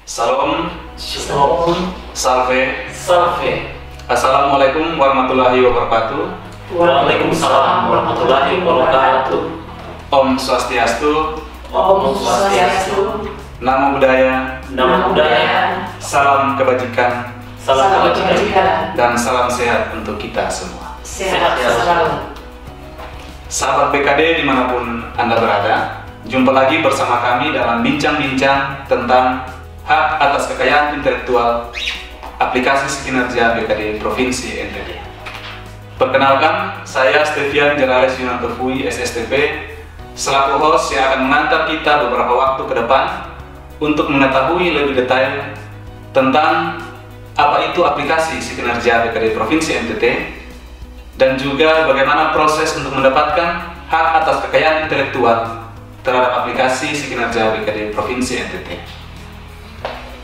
Salam, Shalom, salve, salve. Assalamualaikum warahmatullahi wabarakatuh. Waalaikumsalam warahmatullahi wabarakatuh. Om Swastiastu, Om Swastiastu, Namo Buddhaya, Namo Buddhaya, salam kebajikan, salam kebajikan, dan salam sehat untuk kita semua. sehat selalu. Sahabat BKD dimanapun Anda berada, jumpa lagi bersama kami dalam bincang-bincang tentang hak atas kekayaan intelektual aplikasi kinerja BKD Provinsi NTT. Perkenalkan, saya Stevian Jerales Yunanto Fui, SSTP, selaku host yang akan mengantar kita beberapa waktu ke depan untuk mengetahui lebih detail tentang apa itu aplikasi kinerja BKD Provinsi NTT dan juga bagaimana proses untuk mendapatkan hak atas kekayaan intelektual terhadap aplikasi kinerja BKD Provinsi NTT.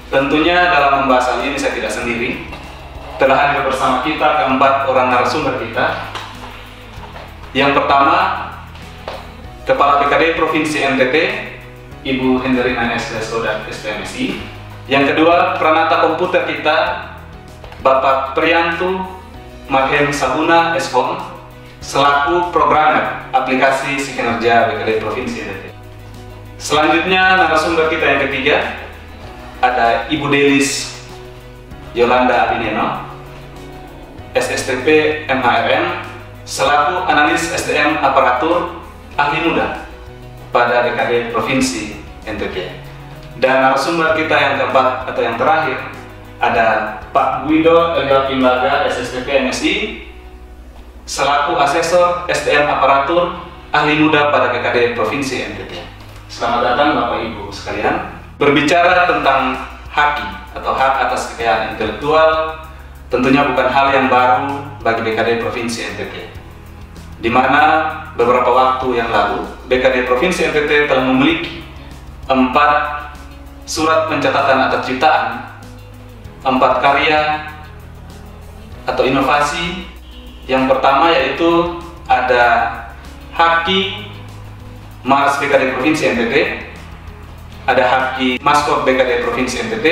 Tentunya dalam membahas hal ini saya tidak sendiri. Telah hadir bersama kita keempat orang narasumber kita. Yang pertama, Kepala BKD Provinsi NTT, Ibu Hendrina S. Leskodat, STMSI. Yang kedua, Pranata Komputer kita, Bapak Priyantu Mahem Sabuna, SHOM, selaku programmer aplikasi kinerja BKD Provinsi NTT. Selanjutnya, narasumber kita yang ketiga, ada Ibu Delis Yolanda Abineno, SSTP MHRM, selaku analis SDM aparatur ahli muda pada BKD Provinsi NTT. Dan narasumber kita yang keempat atau yang terakhir ada Pak Guido Elga Pimbaga, SSTP MSI, selaku asesor SDM aparatur ahli muda pada BKD Provinsi NTT. Selamat datang Bapak Ibu sekalian. Berbicara tentang HAKI atau hak atas kekayaan intelektual tentunya bukan hal yang baru bagi BKD Provinsi NTT, di mana beberapa waktu yang lalu BKD Provinsi NTT telah memiliki 4 surat pencatatan atas ciptaan, 4 karya atau inovasi. Yang pertama yaitu ada HAKI Mars BKD Provinsi NTT, ada HAKI Maskot BKD Provinsi NTT,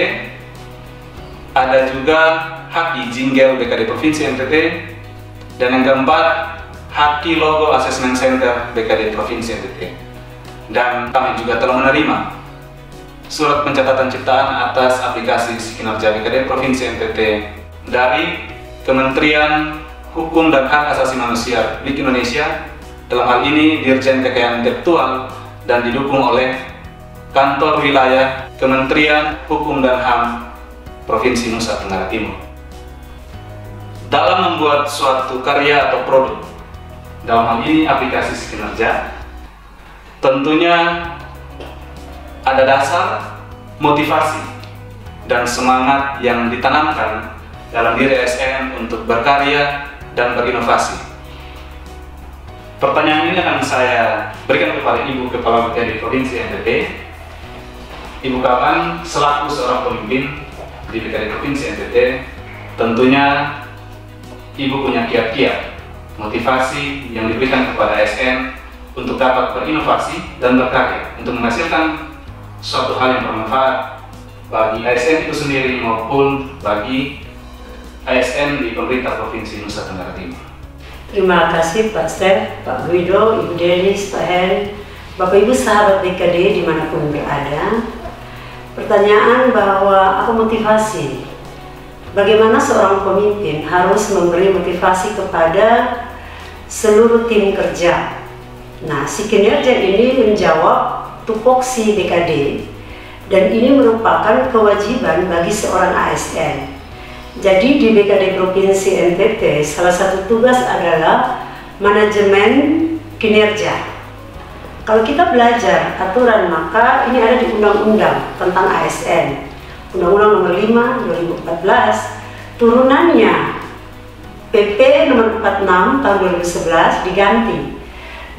ada juga HAKI Jingle BKD Provinsi NTT, dan yang keempat HAKI Logo Assessment Center BKD Provinsi NTT. Dan kami juga telah menerima surat pencatatan ciptaan atas aplikasi kinerja BKD Provinsi NTT dari Kementerian Hukum dan Hak Asasi Manusia Republik Indonesia, dalam hal ini Dirjen Kekayaan Intelektual, dan didukung oleh Kantor Wilayah Kementerian Hukum dan HAM Provinsi Nusa Tenggara Timur. Dalam membuat suatu karya atau produk, dalam hal ini aplikasi kinerja, tentunya ada dasar, motivasi, dan semangat yang ditanamkan dalam diri ASN untuk berkarya dan berinovasi. Pertanyaan ini akan saya berikan kepada Ibu Kepala BKD Provinsi NTT. Ibu Kapan, selaku seorang pemimpin di BKD Provinsi NTT, tentunya Ibu punya kiat-kiat, motivasi yang diberikan kepada ASN untuk dapat berinovasi dan berkarya untuk menghasilkan suatu hal yang bermanfaat bagi ASN itu sendiri maupun bagi ASN di pemerintah Provinsi Nusa Tenggara Timur. Terima kasih Pak Stef, Pak Guido, Ibu Delis, Pak Hen, Bapak Ibu sahabat BKD dimanapun berada. Pertanyaan bahwa apa motivasi? Bagaimana seorang pemimpin harus memberi motivasi kepada seluruh tim kerja? Nah, kinerja ini menjawab tupoksi BKD dan ini merupakan kewajiban bagi seorang ASN. Jadi di BKD Provinsi NTT salah satu tugas adalah manajemen kinerja. Kalau kita belajar aturan, maka ini ada di Undang-Undang tentang ASN, Undang-Undang Nomor 5 2014, turunannya PP Nomor 46 Tahun 2011 diganti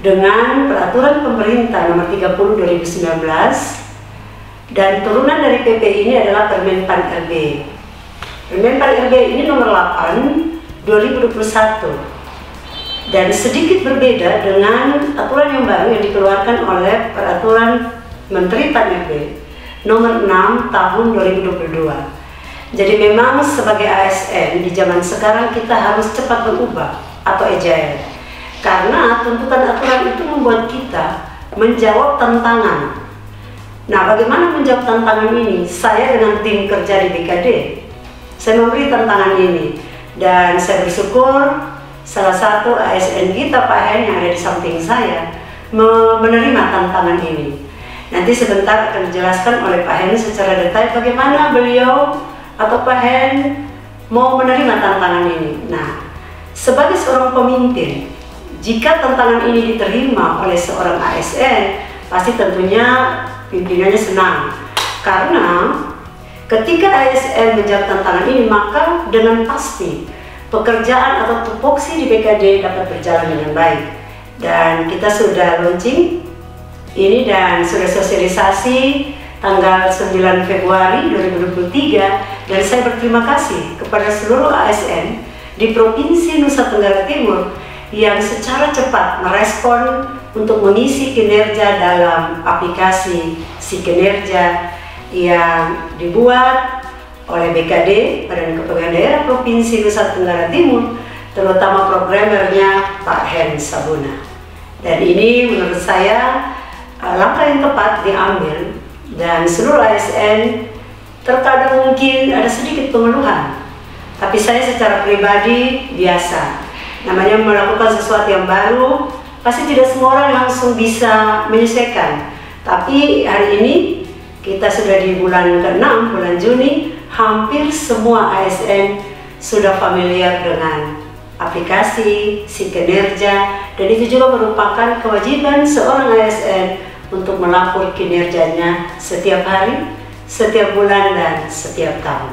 dengan Peraturan Pemerintah Nomor 30 2019, dan turunan dari PP ini adalah Permen Pan RB. Permen Pan RB ini Nomor 8 2021. Dan sedikit berbeda dengan aturan yang baru yang dikeluarkan oleh Peraturan Menteri Pan RB nomor 6 tahun 2022. Jadi memang sebagai ASN di zaman sekarang kita harus cepat berubah atau agile. Karena tuntutan aturan itu membuat kita menjawab tantangan. Nah, bagaimana menjawab tantangan ini? Saya dengan tim kerja di BKD, saya memberi tantangan ini. Dan saya bersyukur salah satu ASN kita, Pak Hen, yang ada di samping saya, menerima tantangan ini. Nanti sebentar akan dijelaskan oleh Pak Hen secara detail bagaimana beliau atau Pak Hen mau menerima tantangan ini. Nah, sebagai seorang pemimpin, jika tantangan ini diterima oleh seorang ASN, pasti tentunya pimpinannya senang. Karena ketika ASN menjawab tantangan ini, maka dengan pasti pekerjaan atau tupoksi di BKD dapat berjalan dengan baik. Dan kita sudah launching ini dan sudah sosialisasi tanggal 9 Februari 2023, dan saya berterima kasih kepada seluruh ASN di Provinsi Nusa Tenggara Timur yang secara cepat merespon untuk mengisi kinerja dalam aplikasi SiKinerja yang dibuat oleh BKD, Badan Kepegawaian Daerah Provinsi Nusa Tenggara Timur, terutama programmernya Pak Hen Sabuna. Dan ini menurut saya langkah yang tepat diambil, dan seluruh ASN terkadang mungkin ada sedikit pengeluhan, tapi saya secara pribadi biasa. Namanya melakukan sesuatu yang baru, pasti tidak semua orang langsung bisa menyesuaikan. Tapi hari ini kita sudah di bulan ke-6, bulan Juni, hampir semua ASN sudah familiar dengan aplikasi SiKinerja, dan itu juga merupakan kewajiban seorang ASN untuk melapor kinerjanya setiap hari, setiap bulan, dan setiap tahun.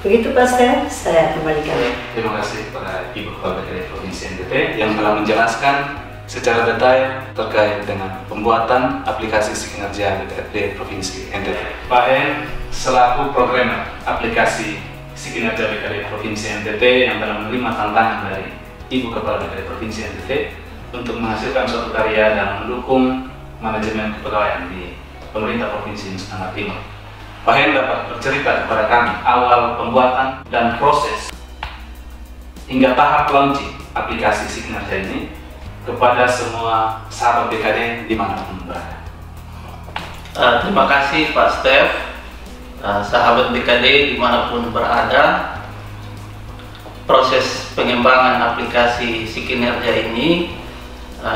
Begitu Pak Stef, saya kembalikan. Terima kasih kepada Ibu Kepala BKD Provinsi NTT yang telah menjelaskan secara detail terkait dengan pembuatan aplikasi SiKinerja BKD Provinsi NTT. Pak Hen, selaku programmer aplikasi SiKinerja BKD Provinsi NTT yang telah menerima tantangan dari Ibu Kepala BKD Provinsi NTT untuk menghasilkan suatu karya dan mendukung manajemen kepegawaian di pemerintah Provinsi Nusa Tenggara Timur. Pak Hen dapat bercerita kepada kami awal pembuatan dan proses hingga tahap launching aplikasi SiKinerja ini kepada semua sahabat BKD dimanapun berada. Terima kasih Pak Stef. Sahabat BKD dimanapun berada, proses pengembangan aplikasi SiKinerja ini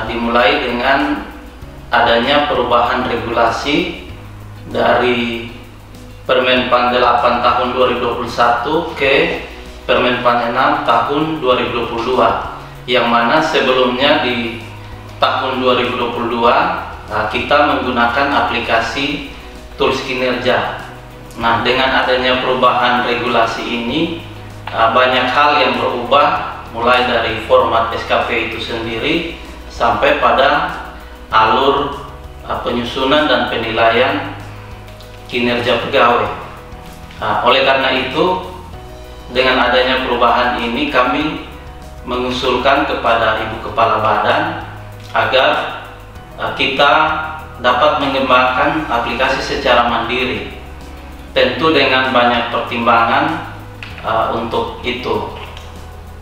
dimulai dengan adanya perubahan regulasi dari Permenpan 8 tahun 2021 ke Permenpan 6 tahun 2022, yang mana sebelumnya di tahun 2022 kita menggunakan aplikasi tools kinerja. Nah, dengan adanya perubahan regulasi ini banyak hal yang berubah, mulai dari format SKP itu sendiri sampai pada alur penyusunan dan penilaian kinerja pegawai. Oleh karena itu, dengan adanya perubahan ini kami mengusulkan kepada Ibu Kepala Badan agar kita dapat mengembangkan aplikasi secara mandiri, tentu dengan banyak pertimbangan untuk itu.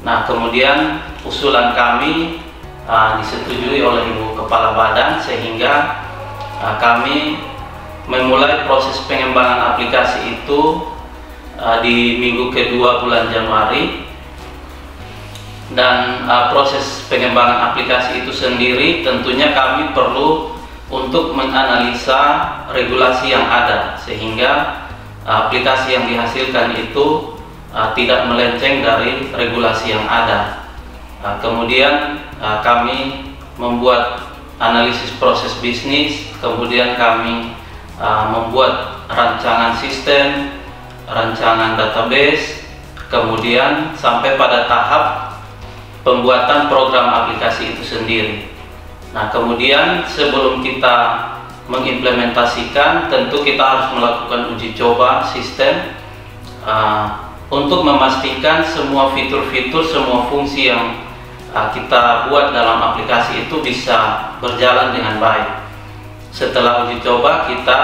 Nah, kemudian usulan kami disetujui oleh Ibu Kepala Badan, sehingga kami memulai proses pengembangan aplikasi itu di minggu kedua bulan Januari. Dan proses pengembangan aplikasi itu sendiri tentunya kami perlu untuk menganalisa regulasi yang ada, sehingga aplikasi yang dihasilkan itu tidak melenceng dari regulasi yang ada. Kemudian kami membuat analisis proses bisnis, kemudian kami membuat rancangan sistem, rancangan database, kemudian sampai pada tahap pembuatan program aplikasi itu sendiri. Nah, kemudian sebelum kita mengimplementasikan, tentu kita harus melakukan uji coba sistem untuk memastikan semua fitur-fitur, semua fungsi yang kita buat dalam aplikasi itu bisa berjalan dengan baik. Setelah uji coba, kita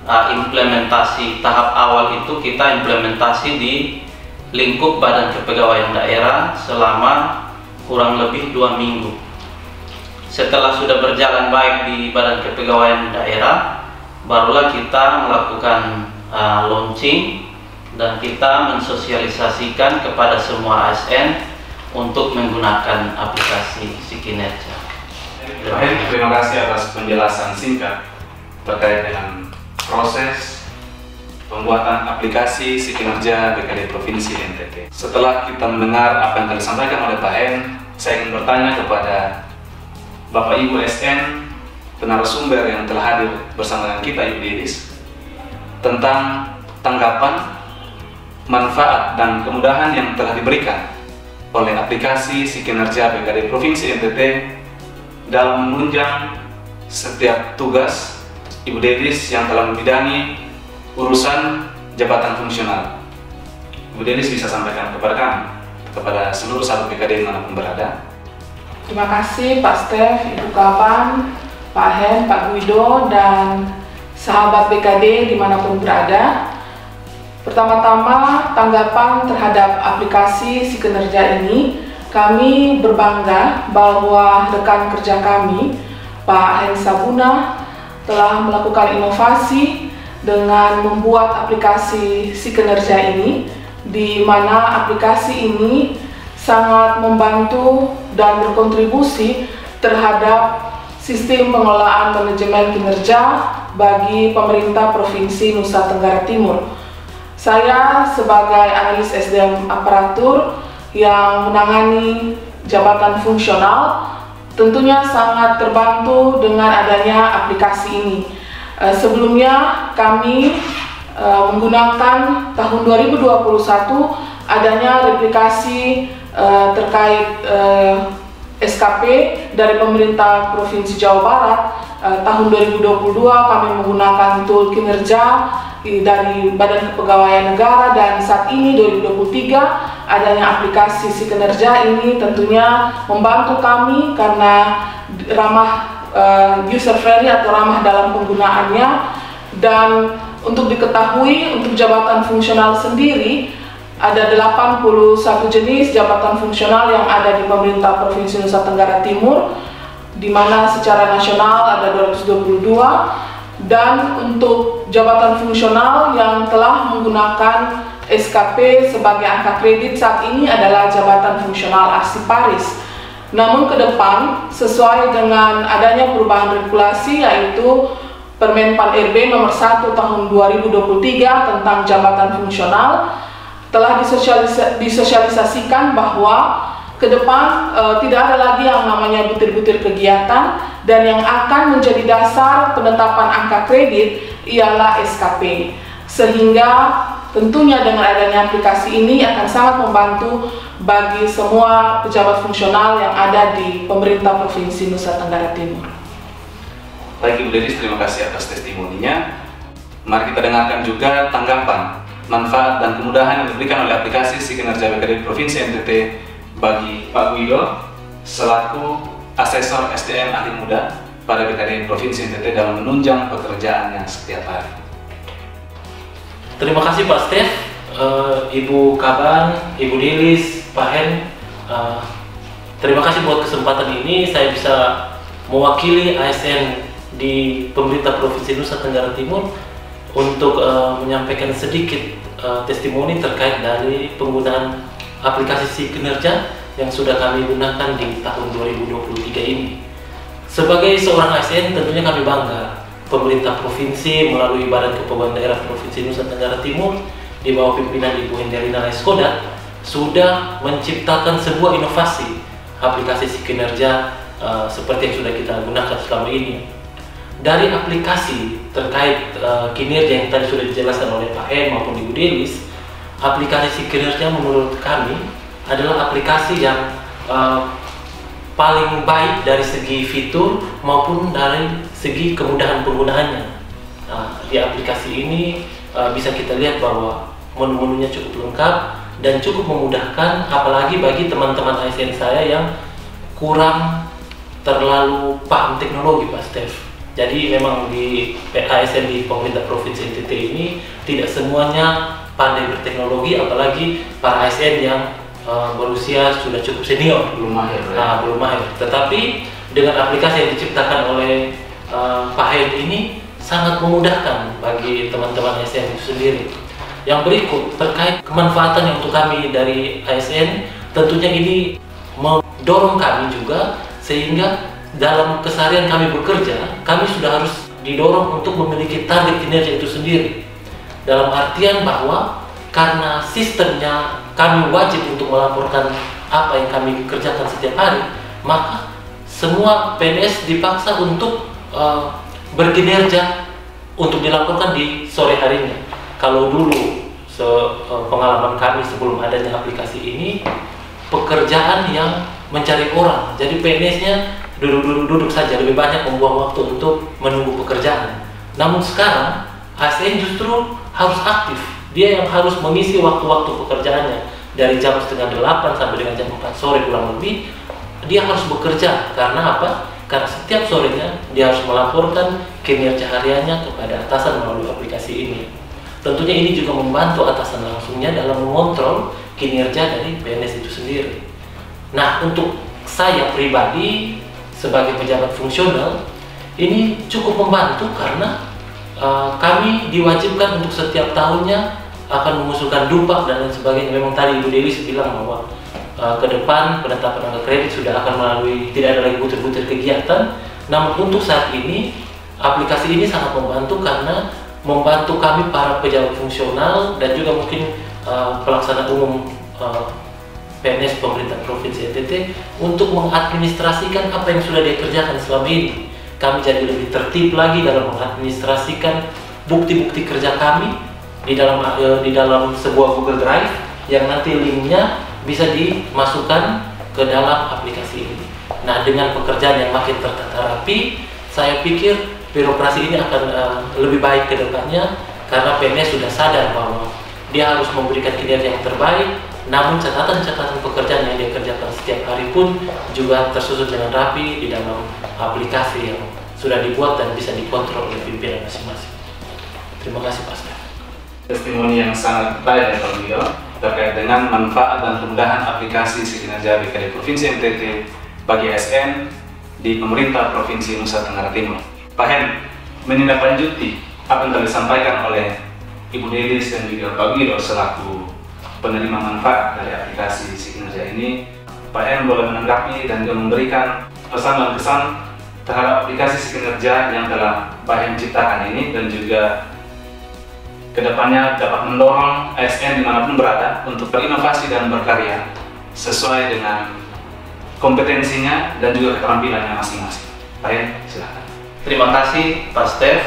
implementasi tahap awal itu kita implementasi di lingkup Badan Kepegawaian Daerah selama kurang lebih 2 minggu. Setelah sudah berjalan baik di Badan Kepegawaian Daerah, barulah kita melakukan launching dan kita mensosialisasikan kepada semua ASN untuk menggunakan aplikasi SiKinerja. Baik, terima kasih atas penjelasan singkat terkait dengan proses pembuatan aplikasi SiKinerja BKD Provinsi NTT. Setelah kita mendengar apa yang telah disampaikan oleh Pak Hen, saya ingin bertanya kepada Bapak Ibu SN penarasumber yang telah hadir bersama dengan kita, Ibu Dilis, tentang tanggapan, manfaat, dan kemudahan yang telah diberikan oleh aplikasi SiKinerja BKD Provinsi NTT dalam menunjang setiap tugas Ibu Dilis yang telah membidangi urusan jabatan fungsional. Ibu Dilis bisa sampaikan kepada kami, kepada seluruh sahabat BKD dimanapun berada. Terima kasih Pak Stef, Ibu Kaban, Pak Hen, Pak Guido, dan sahabat BKD dimanapun berada. Pertama-tama, tanggapan terhadap aplikasi SiKinerja ini, kami berbangga bahwa rekan kerja kami, Pak Hen Sabuna, telah melakukan inovasi dengan membuat aplikasi SiKinerja ini, di mana aplikasi ini sangat membantu dan berkontribusi terhadap sistem pengelolaan manajemen kinerja bagi pemerintah Provinsi Nusa Tenggara Timur. Saya sebagai analis SDM aparatur yang menangani jabatan fungsional tentunya sangat terbantu dengan adanya aplikasi ini. Sebelumnya kami menggunakan tahun 2021 adanya replikasi terkait SKP dari pemerintah Provinsi Jawa Barat. Tahun 2022 kami menggunakan tool kinerja dari Badan Kepegawaian Negara, dan saat ini 2023 adanya aplikasi SiKinerja ini tentunya membantu kami karena ramah user friendly atau ramah dalam penggunaannya. Dan untuk diketahui, untuk jabatan fungsional sendiri ada 81 jenis jabatan fungsional yang ada di pemerintah Provinsi Nusa Tenggara Timur, di mana secara nasional ada 222, dan untuk jabatan fungsional yang telah menggunakan SKP sebagai angka kredit saat ini adalah jabatan fungsional Arsiparis. Namun ke depan, sesuai dengan adanya perubahan regulasi yaitu Permen Pan RB nomor 1 tahun 2023 tentang jabatan fungsional, telah disosialisasikan bahwa ke depan tidak ada lagi yang namanya butir-butir kegiatan, dan yang akan menjadi dasar penetapan angka kredit ialah SKP. Sehingga tentunya dengan adanya aplikasi ini akan sangat membantu bagi semua pejabat fungsional yang ada di pemerintah Provinsi Nusa Tenggara Timur. Baik Ibu Dilis, terima kasih atas testimoninya. Mari kita dengarkan juga tanggapan, manfaat, dan kemudahan yang diberikan oleh aplikasi SiKinerja BKD Provinsi NTT bagi Pak Guido selaku asesor SDM ahli muda pada BKD Provinsi NTT dalam menunjang pekerjaannya setiap hari. Terima kasih Pak Stef, Ibu Kaban, Ibu Dilis, Pak Hen. Terima kasih buat kesempatan ini saya bisa mewakili ASN di pemerintah Provinsi Nusa Tenggara Timur untuk menyampaikan sedikit testimoni terkait dari penggunaan aplikasi SiKinerja yang sudah kami gunakan di tahun 2023 ini. Sebagai seorang ASN tentunya kami bangga pemerintah provinsi melalui Badan Kepegawaian Daerah Provinsi Nusa Tenggara Timur di bawah pimpinan Ibu Henderina Leskodat sudah menciptakan sebuah inovasi aplikasi SiKinerja seperti yang sudah kita gunakan selama ini. Dari aplikasi terkait kinerja yang tadi sudah dijelaskan oleh Pak Hen maupun Ibu Dilis, aplikasi SiKinerja menurut kami adalah aplikasi yang paling baik dari segi fitur maupun dari segi kemudahan penggunaannya. Di aplikasi ini bisa kita lihat bahwa menu-menunya cukup lengkap dan cukup memudahkan, apalagi bagi teman-teman ASN saya yang kurang terlalu paham teknologi, Pak Stef. Jadi memang di ASN di pemerintah Provinsi NTT ini tidak semuanya pandai berteknologi, apalagi para ASN yang berusia sudah cukup senior, Belum mahir. belum mahir. Tetapi dengan aplikasi yang diciptakan oleh Pak Hen ini sangat memudahkan bagi teman-teman ASN itu sendiri. Yang berikut terkait kemanfaatan yang untuk kami dari ASN, tentunya ini mendorong kami juga sehingga dalam keseharian kami bekerja, kami sudah harus didorong untuk memiliki target kinerja itu sendiri. Dalam artian bahwa karena sistemnya kami wajib untuk melaporkan apa yang kami kerjakan setiap hari, maka semua PNS dipaksa untuk berkinerja untuk dilaporkan di sore harinya. Kalau dulu pengalaman kami sebelum adanya aplikasi ini, pekerjaan yang mencari orang, jadi PNS-nya duduk saja, lebih banyak membuang waktu untuk menunggu pekerjaan. Namun sekarang ASN justru harus aktif, dia yang harus mengisi waktu-waktu pekerjaannya dari jam 7:30 sampai dengan jam 4 sore kurang lebih. Dia harus bekerja, karena apa? Karena setiap sorenya dia harus melaporkan kinerja hariannya kepada atasan melalui aplikasi ini. Tentunya ini juga membantu atasan langsungnya dalam mengontrol kinerja dari PNS itu sendiri. Nah, untuk saya pribadi sebagai pejabat fungsional ini cukup membantu karena kami diwajibkan untuk setiap tahunnya akan mengusulkan dupak dan lain sebagainya. Memang tadi Ibu Delis bilang bahwa ke depan penetapan angka kredit sudah akan melalui, tidak ada lagi butir-butir kegiatan. Namun untuk saat ini aplikasi ini sangat membantu karena membantu kami para pejabat fungsional dan juga mungkin pelaksana umum PNS pemerintah Provinsi NTT untuk mengadministrasikan apa yang sudah dikerjakan selama ini. Kami jadi lebih tertib lagi dalam mengadministrasikan bukti-bukti kerja kami di dalam sebuah Google Drive yang nanti linknya bisa dimasukkan ke dalam aplikasi ini. Nah, dengan pekerjaan yang makin tertata rapi, saya pikir birokrasi ini akan lebih baik ke depannya karena PNS sudah sadar bahwa dia harus memberikan kinerja yang terbaik, namun catatan-catatan pekerjaan yang dia kerjakan setiap hari pun juga tersusun dengan rapi di dalam aplikasi yang sudah dibuat dan bisa dikontrol oleh pimpinan masing-masing. Terima kasih Pak Stef. Testimoni yang sangat baik ya Pak Guido terkait dengan manfaat dan kemudahan aplikasi kinerja BKD Provinsi NTT bagi ASN di pemerintah Provinsi Nusa Tenggara Timur. Pak Hen, menindaklanjuti apa yang telah disampaikan oleh Ibu Delis dan juga Pak Guido selaku penerima manfaat dari aplikasi kinerja ini, Pak Hen boleh menanggapi dan juga memberikan pesan dan kesan terhadap aplikasi kinerja yang telah Pak Hen ciptakan ini dan juga kedepannya dapat mendorong ASN dimanapun berada untuk berinovasi dan berkarya sesuai dengan kompetensinya dan juga keterampilannya masing-masing. Pak Hen, silakan. Terima kasih Pak Stef.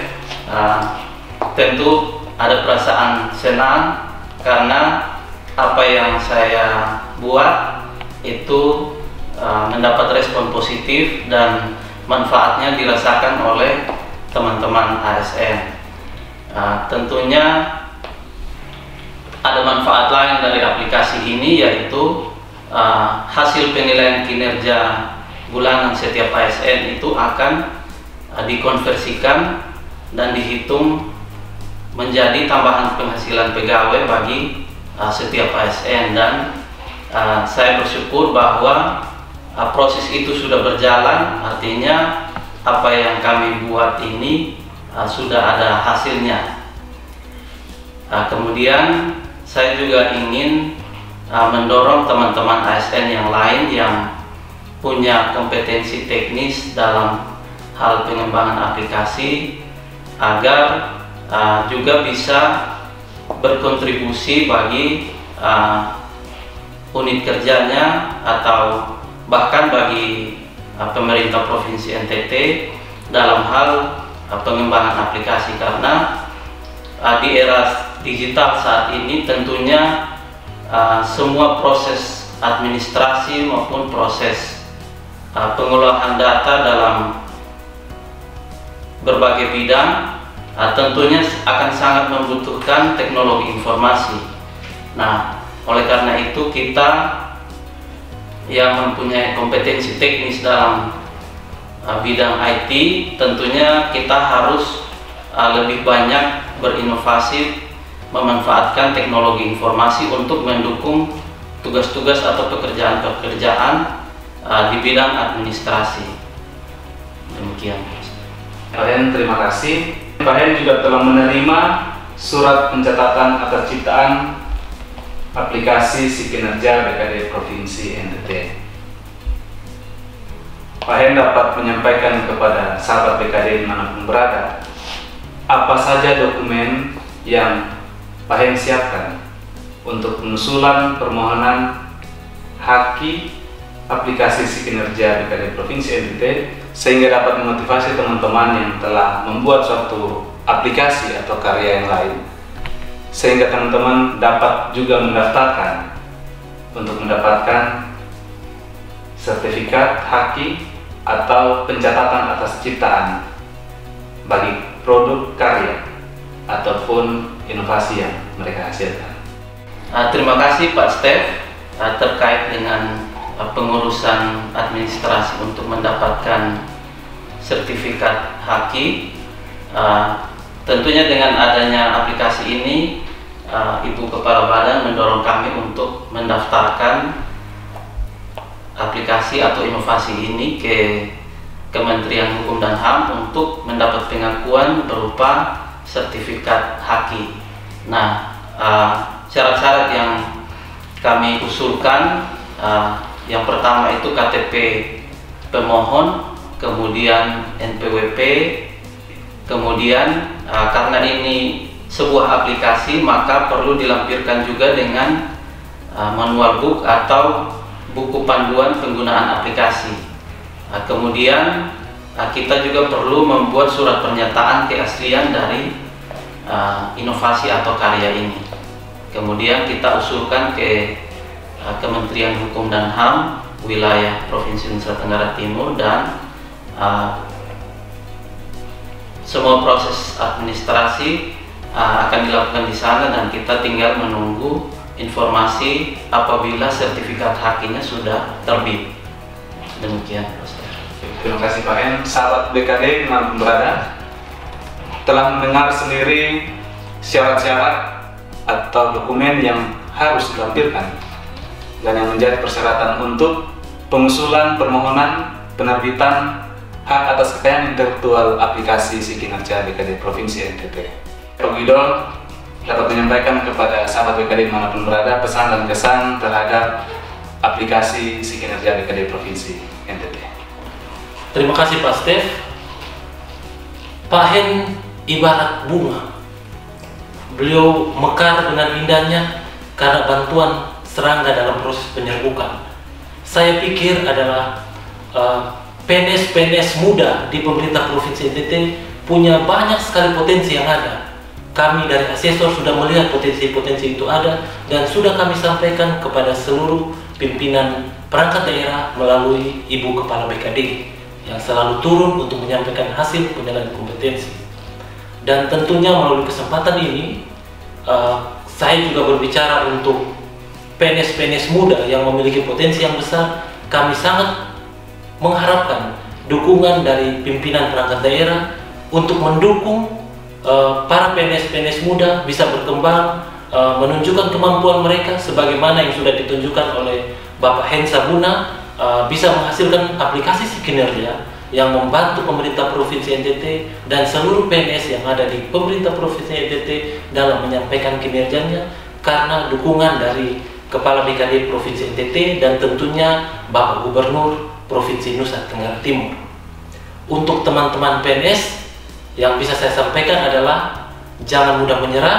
Tentu ada perasaan senang karena apa yang saya buat itu mendapat respon positif dan manfaatnya dirasakan oleh teman-teman ASN. Tentunya ada manfaat lain dari aplikasi ini, yaitu hasil penilaian kinerja bulanan setiap ASN itu akan dikonversikan dan dihitung menjadi tambahan penghasilan pegawai bagi setiap ASN. Dan saya bersyukur bahwa proses itu sudah berjalan, artinya apa yang kami buat ini sudah ada hasilnya. Kemudian saya juga ingin mendorong teman-teman ASN yang lain yang punya kompetensi teknis dalam hal pengembangan aplikasi agar juga bisa berkontribusi bagi unit kerjanya atau bahkan bagi pemerintah Provinsi NTT dalam hal pengembangan aplikasi, karena di era digital saat ini tentunya semua proses administrasi maupun proses pengolahan data dalam berbagai bidang tentunya akan sangat membutuhkan teknologi informasi. Nah, oleh karena itu kita yang mempunyai kompetensi teknis dalam bidang IT, tentunya kita harus lebih banyak berinovasi, memanfaatkan teknologi informasi untuk mendukung tugas-tugas atau pekerjaan-pekerjaan di bidang administrasi. Demikian. Pak Hen, terima kasih. Pak Hen juga telah menerima surat pencatatan atas ciptaan aplikasi Sikinerja BKD Provinsi NTT. Pak Hen dapat menyampaikan kepada sahabat BKD dimanapun berada apa saja dokumen yang Pak Hen siapkan untuk pengusulan permohonan haki aplikasi Sikinerja BKD Provinsi NTT, sehingga dapat memotivasi teman-teman yang telah membuat suatu aplikasi atau karya yang lain, sehingga teman-teman dapat juga mendaftarkan untuk mendapatkan sertifikat haki atau pencatatan atas ciptaan bagi produk karya ataupun inovasi yang mereka hasilkan. Terima kasih Pak Stef terkait dengan pengurusan administrasi untuk mendapatkan sertifikat haki. Tentunya dengan adanya aplikasi ini, Ibu Kepala Badan mendorong kami untuk mendaftarkan aplikasi atau inovasi ini ke Kementerian Hukum dan HAM untuk mendapat pengakuan berupa sertifikat haki. Nah, syarat-syarat yang kami usulkan, yang pertama itu KTP pemohon, kemudian NPWP, kemudian karena ini sebuah aplikasi maka perlu dilampirkan juga dengan manual book atau buku panduan penggunaan aplikasi. Kemudian kita juga perlu membuat surat pernyataan keaslian dari inovasi atau karya ini. Kemudian kita usulkan ke Kementerian Hukum dan HAM wilayah Provinsi Nusa Tenggara Timur, dan semua proses administrasi akan dilakukan di sana, dan kita tinggal menunggu informasi apabila sertifikat hakinya sudah terbit. Demikian. Terima kasih Pak Hen. Sahabat BKD dimanapun berada telah mendengar sendiri syarat-syarat atau dokumen yang harus dilampirkan dan yang menjadi persyaratan untuk pengusulan permohonan penerbitan hak atas kekayaan intelektual aplikasi Sikinerja BKD Provinsi NTT. Pak Guido dapat menyampaikan kepada sahabat BKD dimanapun berada pesan dan kesan terhadap aplikasi Sikinerja BKD Provinsi NTT. Terima kasih Pak Stef. Pak Hen ibarat bunga. Beliau mekar dengan indahnya karena bantuan serangga dalam proses penyerbukan. Saya pikir adalah PNS-PNS muda di pemerintah Provinsi NTT punya banyak sekali potensi yang ada. Kami dari asesor sudah melihat potensi-potensi itu ada dan sudah kami sampaikan kepada seluruh pimpinan perangkat daerah melalui Ibu Kepala BKD yang selalu turun untuk menyampaikan hasil penilaian kompetensi. Dan tentunya melalui kesempatan ini saya juga berbicara untuk PNS-PNS muda yang memiliki potensi yang besar. Kami sangat mengharapkan dukungan dari pimpinan perangkat daerah untuk mendukung para PNS-PNS muda bisa berkembang, menunjukkan kemampuan mereka sebagaimana yang sudah ditunjukkan oleh Bapak Hen Sabuna, bisa menghasilkan aplikasi Sikinerja yang membantu pemerintah Provinsi NTT dan seluruh PNS yang ada di pemerintah Provinsi NTT dalam menyampaikan kinerjanya karena dukungan dari Kepala BKD Provinsi NTT dan tentunya Bapak Gubernur Provinsi Nusa Tenggara Timur. Untuk teman-teman PNS, yang bisa saya sampaikan adalah jangan mudah menyerah,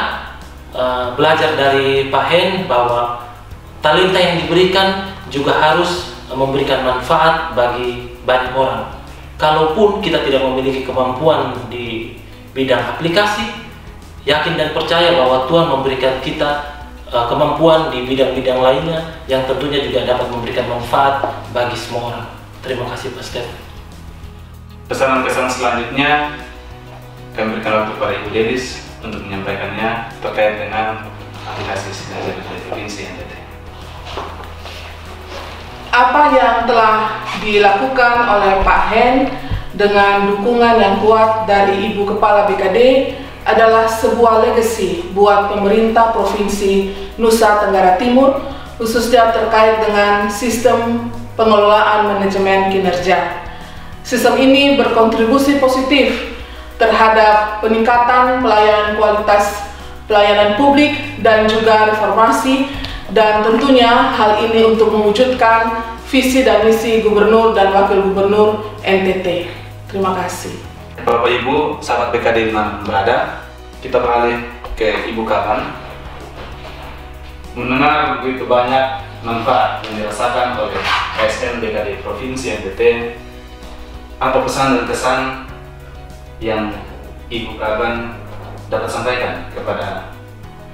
belajar dari Pak Hen bahwa talenta yang diberikan juga harus memberikan manfaat bagi banyak orang. Kalaupun kita tidak memiliki kemampuan di bidang aplikasi, yakin dan percaya bahwa Tuhan memberikan kita kemampuan di bidang-bidang lainnya yang tentunya juga dapat memberikan manfaat bagi semua orang. Terima kasih Pak Stef. Pesan-pesan selanjutnya kami berikan waktu kepada Ibu Delis untuk menyampaikannya terkait dengan aplikasi Sikinerja BKD Provinsi NTT. Apa yang telah dilakukan oleh Pak Hen dengan dukungan yang kuat dari Ibu Kepala BKD adalah sebuah legacy buat pemerintah Provinsi Nusa Tenggara Timur, khususnya terkait dengan sistem pengelolaan manajemen kinerja. Sistem ini berkontribusi positif terhadap peningkatan pelayanan kualitas pelayanan publik dan juga reformasi, dan tentunya hal ini untuk mewujudkan visi dan misi Gubernur dan Wakil Gubernur NTT. Terima kasih. Bapak Ibu, sahabat BKD dimanapun berada, kita beralih ke Ibu Kaban. Mendengar begitu banyak manfaat yang dirasakan oleh ASN BKD Provinsi NTT, apa pesan dan kesan yang Ibu Kaban dapat sampaikan kepada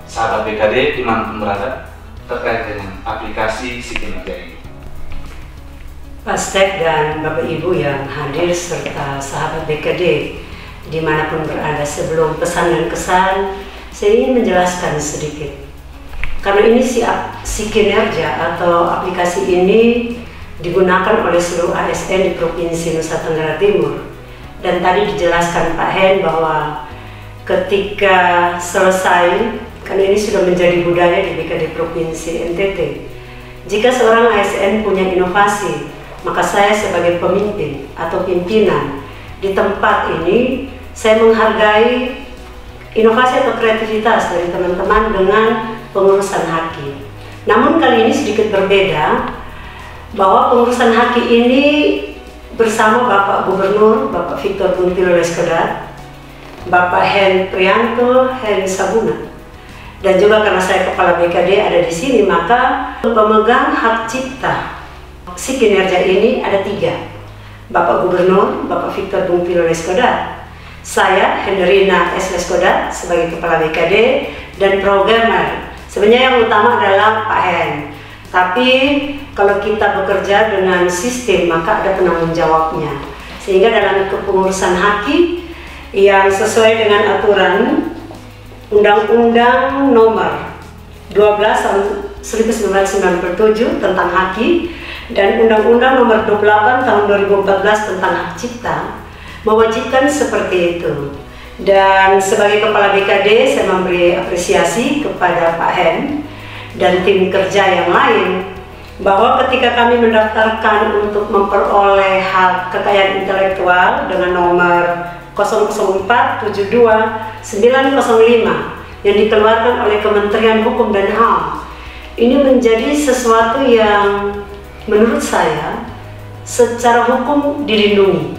sahabat BKD dimanapun berada terkait dengan aplikasi Sikinerja ini? Pak Stef dan Bapak Ibu yang hadir serta sahabat BKD dimanapun berada, sebelum pesan dan kesan, saya ingin menjelaskan sedikit. Karena ini Sikinerja atau aplikasi ini digunakan oleh seluruh ASN di Provinsi Nusa Tenggara Timur. Dan tadi dijelaskan Pak Hen bahwa ketika selesai, karena ini sudah menjadi budaya di BKD Provinsi NTT, jika seorang ASN punya inovasi, maka saya sebagai pemimpin atau pimpinan di tempat ini, saya menghargai inovasi atau kreativitas dari teman-teman dengan pengurusan haki. Namun kali ini sedikit berbeda, bahwa pengurusan haki ini bersama Bapak Gubernur, Bapak Victor Buntilo Leskodat, Bapak Hen Prianto, Hen Sabuna, dan juga karena saya Kepala BKD ada di sini, maka pemegang hak cipta Sikinerja ini ada 3. Bapak Gubernur, Bapak Victor Buntilo Leskodat, saya Henderina S. Leskodat sebagai Kepala BKD, dan programmer. Sebenarnya yang utama adalah Pak Hen. Tapi kalau kita bekerja dengan sistem, maka ada penanggung jawabnya. Sehingga dalam kepengurusan haki yang sesuai dengan aturan Undang-Undang Nomor 12 tahun 1997 tentang haki dan Undang-Undang Nomor 28 tahun 2014 tentang hak cipta mewajibkan seperti itu. Dan sebagai Kepala BKD, saya memberi apresiasi kepada Pak Hen dan tim kerja yang lain bahwa ketika kami mendaftarkan untuk memperoleh hak kekayaan intelektual dengan nomor 00472-905 yang dikeluarkan oleh Kementerian Hukum dan HAM, ini menjadi sesuatu yang menurut saya secara hukum dilindungi.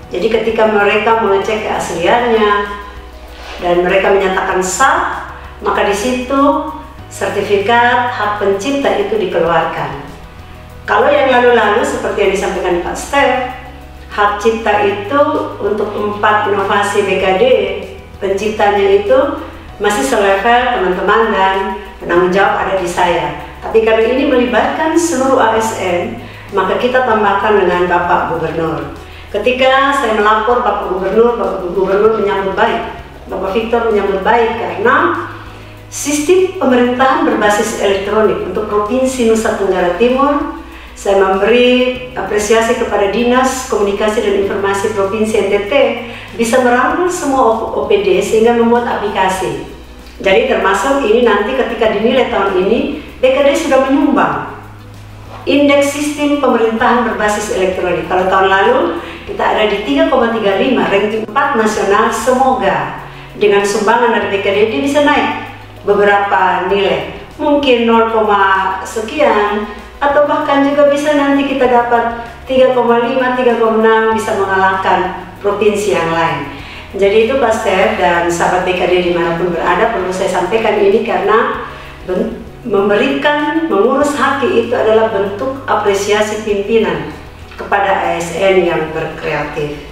Jadi ketika mereka mengecek keasliannya dan mereka menyatakan sah, maka di situ sertifikat hak pencipta itu dikeluarkan. Kalau yang lalu-lalu seperti yang disampaikan Pak Stef, hak cipta itu untuk 4 inovasi BKD, penciptanya itu masih selevel teman-teman dan penanggung jawab ada di saya. Tapi karena ini melibatkan seluruh ASN, maka kita tambahkan dengan Bapak Gubernur. Ketika saya melapor Bapak Gubernur menyambut baik, Bapak Victor menyambut baik karena sistem pemerintahan berbasis elektronik untuk Provinsi Nusa Tenggara Timur. Saya memberi apresiasi kepada Dinas Komunikasi dan Informasi Provinsi NTT bisa merangkul semua OPD sehingga membuat aplikasi. Jadi termasuk ini nanti ketika dinilai tahun ini, BKD sudah menyumbang indeks sistem pemerintahan berbasis elektronik. Kalau tahun lalu kita ada di 3,35, ranking 4 nasional. Semoga dengan sumbangan dari BKD dia bisa naik beberapa nilai, mungkin 0, sekian, atau bahkan juga bisa nanti kita dapat 3,5, 3,6, bisa mengalahkan provinsi yang lain. Jadi itu Pak Stef dan sahabat BKD dimanapun berada, perlu saya sampaikan ini karena mengurus haki itu adalah bentuk apresiasi pimpinan kepada ASN yang berkreatif.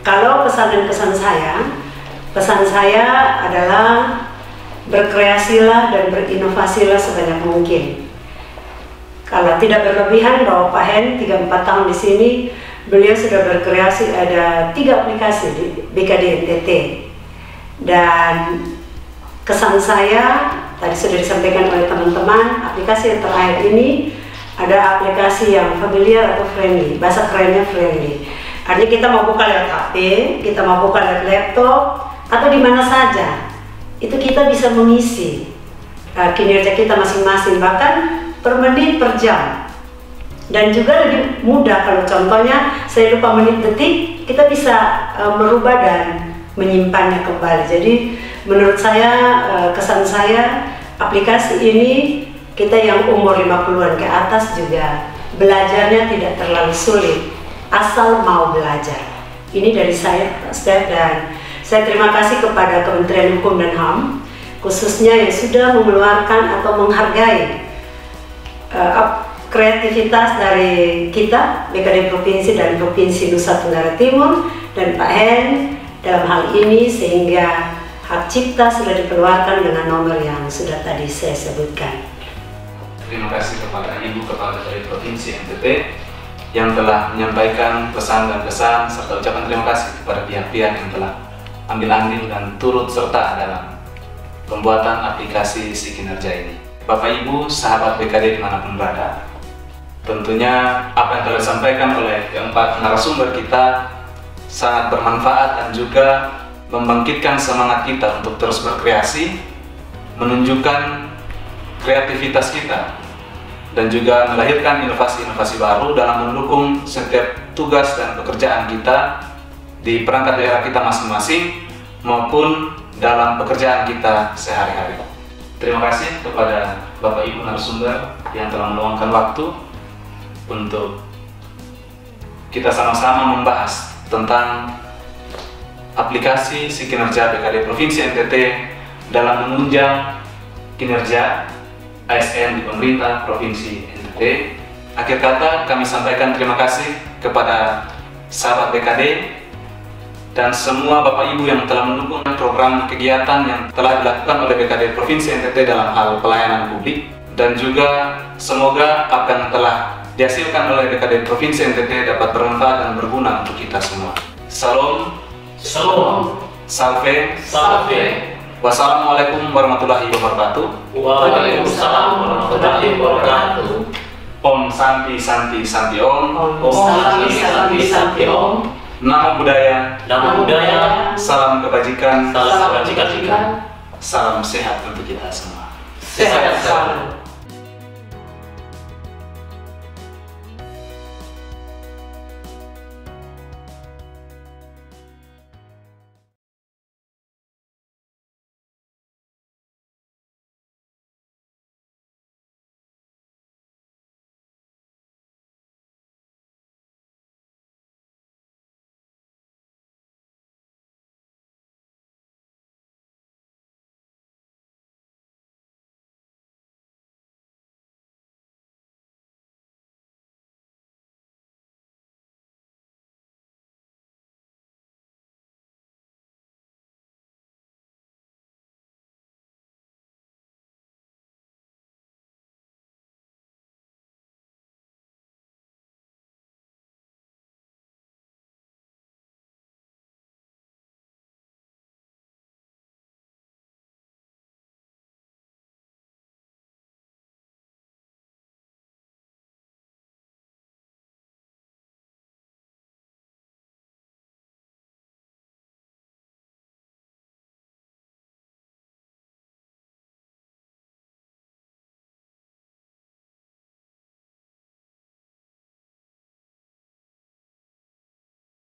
Kalau pesan dan kesan pesan saya adalah berkreasilah dan berinovasilah sebanyak mungkin. Kalau tidak berlebihan, bahwa Pak Hen 3-4 tahun di sini, beliau sudah berkreasi ada 3 aplikasi di BKD NTT. Dan kesan saya tadi sudah disampaikan oleh teman-teman, aplikasi yang terakhir ini ada aplikasi yang familiar atau friendly, bahasa kerennya friendly. Artinya kita mau buka lewat HP, kita mau buka lewat laptop, atau di mana saja. Itu kita bisa mengisi kinerja kita masing-masing, bahkan per menit, per jam. Dan juga lebih mudah kalau contohnya saya lupa menit detik, kita bisa merubah dan menyimpannya kembali. Jadi menurut saya, kesan saya, aplikasi ini kita yang umur 50-an ke atas juga belajarnya tidak terlalu sulit, asal mau belajar. Ini dari saya, Pak Stef, dan saya terima kasih kepada Kementerian Hukum dan HAM khususnya yang sudah mengeluarkan atau menghargai kreativitas dari kita, BKD Provinsi dan Provinsi Nusa Tenggara Timur dan Pak Hen dalam hal ini, sehingga hak cipta sudah dikeluarkan dengan nomor yang sudah tadi saya sebutkan. Terima kasih kepada Ibu Kepala dari Provinsi NTT yang telah menyampaikan pesan dan kesan serta ucapan terima kasih kepada pihak-pihak yang telah ambil andil dan turut serta dalam pembuatan aplikasi Sikinerja ini. Bapak Ibu, sahabat BKD dimanapun berada, tentunya apa yang telah disampaikan oleh keempat narasumber kita sangat bermanfaat dan juga membangkitkan semangat kita untuk terus berkreasi, menunjukkan kreativitas kita, dan juga melahirkan inovasi-inovasi baru dalam mendukung setiap tugas dan pekerjaan kita di perangkat daerah kita masing-masing maupun dalam pekerjaan kita sehari-hari. Terima kasih kepada Bapak Ibu narasumber yang telah meluangkan waktu untuk kita sama-sama membahas tentang aplikasi Sikinerja BKD Provinsi NTT dalam menunjang kinerja ASN di pemerintah Provinsi NTT. Akhir kata, kami sampaikan terima kasih kepada sahabat BKD dan semua Bapak Ibu yang telah mendukung program kegiatan yang telah dilakukan oleh BKD Provinsi NTT dalam hal pelayanan publik, dan juga semoga apa yang telah dihasilkan oleh BKD Provinsi NTT dapat bermanfaat dan berguna untuk kita semua. Salam, Salam, salve, salve. Wassalamualaikum warahmatullahi wabarakatuh. Waalaikumsalam warahmatullahi wabarakatuh. Om Santi Santi Santi Om. Om Santi Santi Santi Om. Namo Buddhaya. Namo Buddhaya. Salam kebajikan. Salam kebajikan. Salam sehat untuk kita semua. Sehat selalu.